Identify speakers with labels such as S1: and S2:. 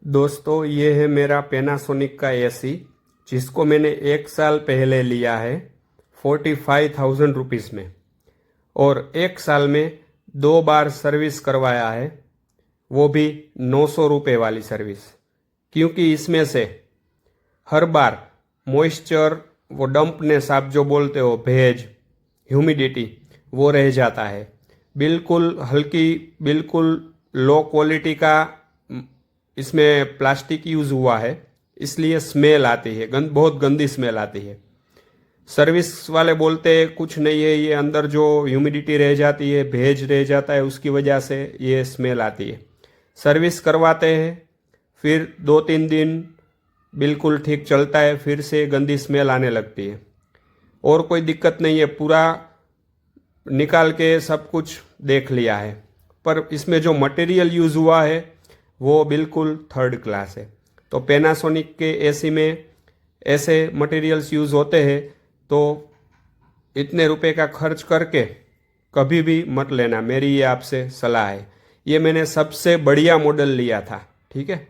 S1: दोस्तों, ये है मेरा पैनासोनिक का एसी जिसको मैंने 1 साल पहले लिया है 45,000 रुपीज़ में। और 1 साल में 2 बार सर्विस करवाया है, वो भी 900 रुपये वाली सर्विस। क्योंकि इसमें से हर बार मॉइस्चर, वो डंपनेस आप जो बोलते हो, भेज, ह्यूमिडिटी, वो रह जाता है। बिल्कुल हल्की, बिल्कुल लो क्वालिटी का इसमें प्लास्टिक यूज़ हुआ है, इसलिए स्मेल आती है, बहुत गंदी स्मेल आती है। सर्विस वाले बोलते हैं कुछ नहीं है, ये अंदर जो ह्यूमिडिटी रह जाती है, भेज रह जाता है, उसकी वजह से ये स्मेल आती है। सर्विस करवाते हैं, फिर 2-3 दिन बिल्कुल ठीक चलता है, फिर से गंदी स्मेल आने लगती है। और कोई दिक्कत नहीं है, पूरा निकाल के सब कुछ देख लिया है, पर इसमें जो मटेरियल यूज़ हुआ है वो बिल्कुल थर्ड क्लास है। तो पैनासोनिक के एसी में ऐसे मटेरियल्स यूज़ होते हैं, तो इतने रुपए का खर्च करके कभी भी मत लेना, मेरी ये आपसे सलाह है। ये मैंने सबसे बढ़िया मॉडल लिया था, ठीक है।